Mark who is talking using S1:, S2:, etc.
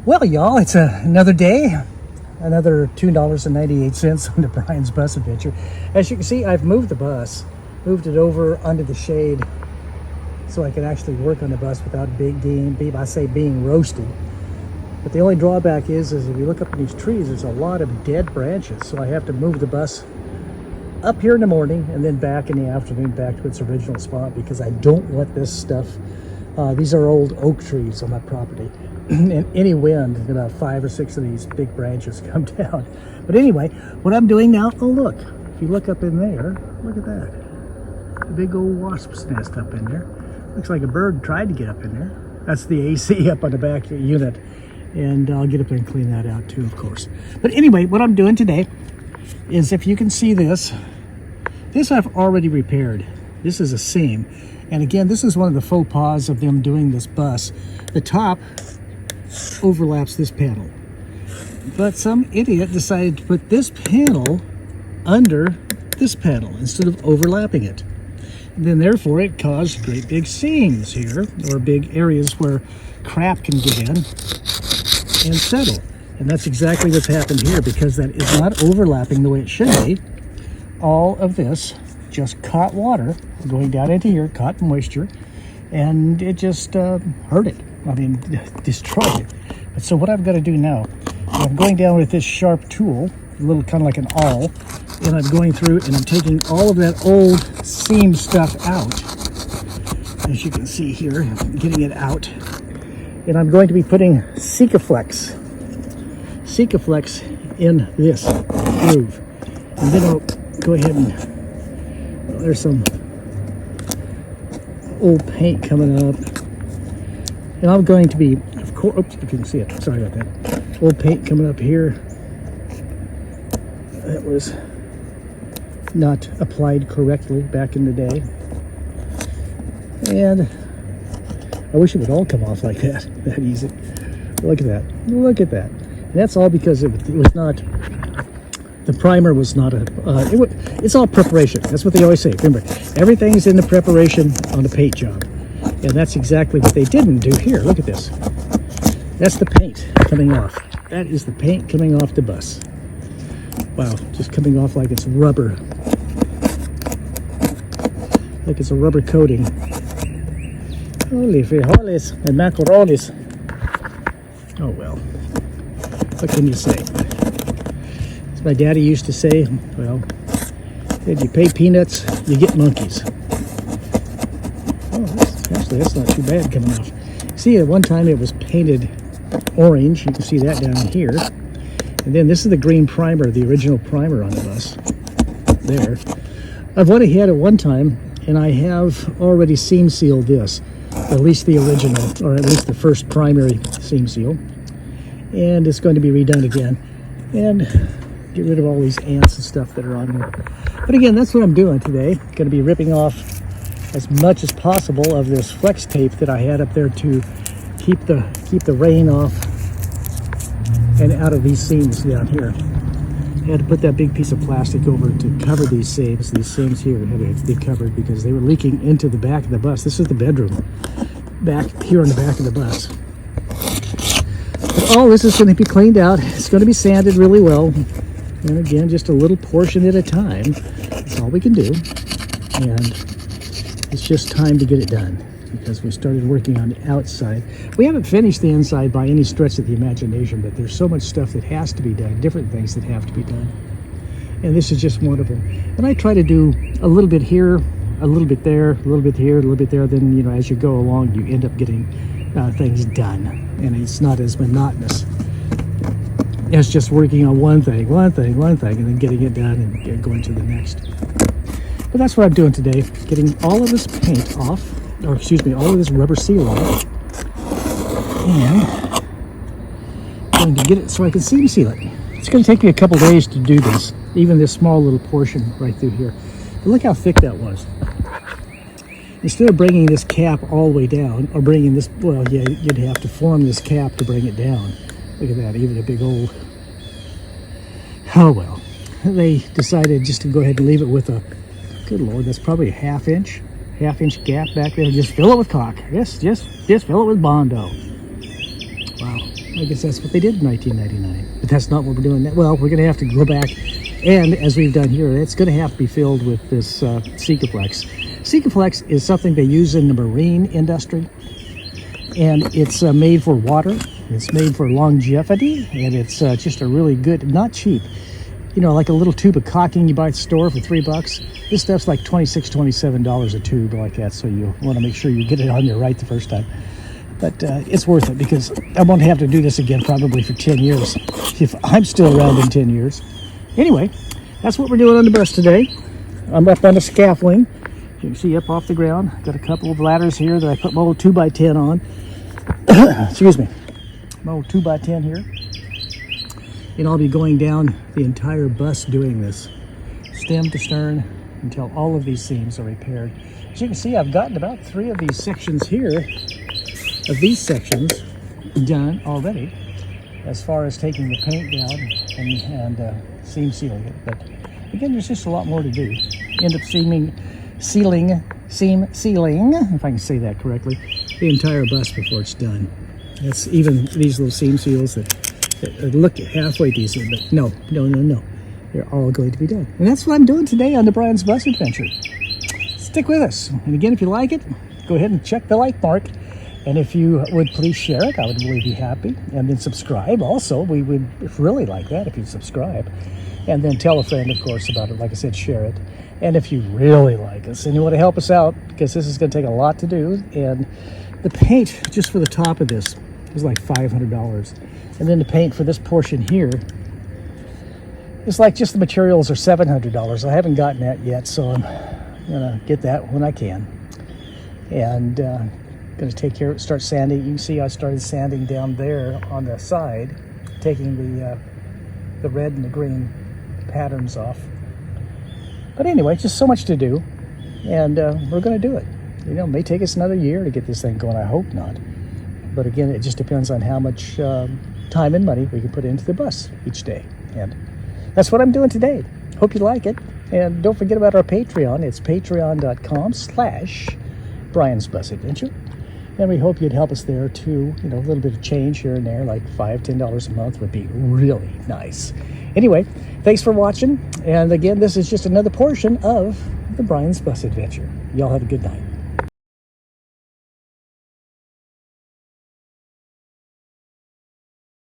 S1: Well, y'all, it's another day, another $2.98 on the Brian's Bus Adventure. As you can see, I've moved the bus, moved it over under the shade so I can actually work on the bus without being roasted. But the only drawback is if you look up in these trees, there's a lot of dead branches, so I have to move the bus up here in the morning and then back in the afternoon back to its original spot because I don't want this stuff. These are old oak trees on my property. And any wind, about 5 or 6 of these big branches come down. But anyway, what I'm doing now, oh look, if you look up in there, look at that. A big old wasp's nest up in there. Looks like a bird tried to get up in there. That's the AC up on the back unit. And I'll get up there and clean that out too, of course. But anyway, what I'm doing today is, if you can see this I've already repaired. This is a seam. And again, this is one of the faux pas of them doing this bus. The top overlaps this panel, but some idiot decided to put this panel under this panel instead of overlapping it. And then therefore it caused great big seams here, or big areas where crap can get in and settle. And that's exactly what's happened here, because that is not overlapping the way it should be. All of this just caught water going down into here, caught moisture, and it just hurt it. I mean, destroyed it. But so what I've got to do now, I'm going down with this sharp tool, a little kind of like an awl, and I'm going through and I'm taking all of that old seam stuff out. As you can see here, getting it out. And I'm going to be putting Sikaflex in this groove. And then I'll go ahead and, well, there's some old paint coming up. And I'm going to be, of course, oops, if you can see it, sorry about that. Old paint coming up here. That was not applied correctly back in the day. And I wish it would all come off like that easy. Look at that, look at that. And that's all because it was not, the primer was not it's all preparation. That's what they always say. Remember, everything's in the preparation on the paint job. And that's exactly what they didn't do here. Look at this. That's the paint coming off. That is the paint coming off the bus. Wow, just coming off like it's rubber. Like it's a rubber coating. Holy frijoles and macaronis. Oh well. What can you say? As my daddy used to say, well, if you pay peanuts, you get monkeys. Actually, that's not too bad coming off. See, at one time it was painted orange. You can see that down here. And then this is the green primer, the original primer on the bus. There. I've went ahead at one time, and I have already seam sealed this. At least the original, or at least the first primary seam seal. And it's going to be redone again. And get rid of all these ants and stuff that are on there. But again, that's what I'm doing today. Going to be ripping off as much as possible of this flex tape that I had up there to keep the rain off and out of these seams down here. I had to put that big piece of plastic over to cover these seams. These seams here had to be covered because they were leaking into the back of the bus. This is the bedroom back here on the back of the bus. But all this is going to be cleaned out. It's going to be sanded really well. And again, just a little portion at a time. That's all we can do. And it's just time to get it done because we started working on the outside. We haven't finished the inside by any stretch of the imagination, but there's so much stuff that has to be done, different things that have to be done. And this is just one of them. And I try to do a little bit here, a little bit there, a little bit here, a little bit there. Then, you know, as you go along, you end up getting things done. And it's not as monotonous as just working on one thing, and then getting it done and going to the next. But that's what I'm doing today, getting all of this paint off, or excuse me, all of this rubber seal off, and going to get it so I can seam seal it. It's going to take me a couple days to do this, even this small little portion right through here. But look how thick that was. Instead of bringing this cap all the way down, or bringing this, well, yeah, you'd have to form this cap to bring it down. Look at that, even a big old, oh well. They decided just to go ahead and leave it with a, good Lord, that's probably a half inch gap back there. Just fill it with caulk. Just fill it with Bondo. Wow. I guess that's what they did in 1999. But that's not what we're doing. Well, we're going to have to go back, and as we've done here, it's going to have to be filled with this Sikaflex. Sikaflex is something they use in the marine industry, and it's made for water. It's made for longevity, and it's just a really good, not cheap. You know, like a little tube of caulking you buy at the store for $3. This stuff's like $26, $27 a tube like that, so you want to make sure you get it on there right the first time. But it's worth it, because I won't have to do this again probably for 10 years, if I'm still around in 10 years. Anyway, that's what we're doing on the bus today. I'm up on the scaffolding. You can see up off the ground. Got a couple of ladders here that I put my old 2x10 on. Excuse me. My old 2x10 here. And I'll be going down the entire bus doing this, stem to stern, until all of these seams are repaired. As you can see, I've gotten about 3 of these sections here, done already, as far as taking the paint down and seam sealing it. But again, there's just a lot more to do. End up seam sealing, if I can say that correctly, the entire bus before it's done. That's even these little seam seals that look halfway decent, but no. They're all going to be done. And that's what I'm doing today on the Brian's Bus Adventure. Stick with us. And again, if you like it, go ahead and check the like mark. And if you would please share it, I would really be happy. And then subscribe also. We would really like that if you subscribe. And then tell a friend, of course, about it. Like I said, share it. And if you really like us and you want to help us out, because this is going to take a lot to do, and the paint just for the top of this is like $500. And then the paint for this portion here is like, just the materials are $700. I haven't gotten that yet, so I'm gonna get that when I can. And gonna take care of it, start sanding. You can see I started sanding down there on the side, taking the red and the green patterns off. But anyway, just so much to do, and we're gonna do it. You know, it may take us another year to get this thing going. I hope not. But again, it just depends on how much time and money we can put into the bus each day. And that's what I'm doing today. Hope you like it. And don't forget about our Patreon. It's patreon.com/Brian's Bus Adventure. And we hope you'd help us there too. You know, a little bit of change here and there, like $5, $10 a month would be really nice. Anyway, thanks for watching. And again, this is just another portion of the Brian's Bus Adventure. Y'all have a good night.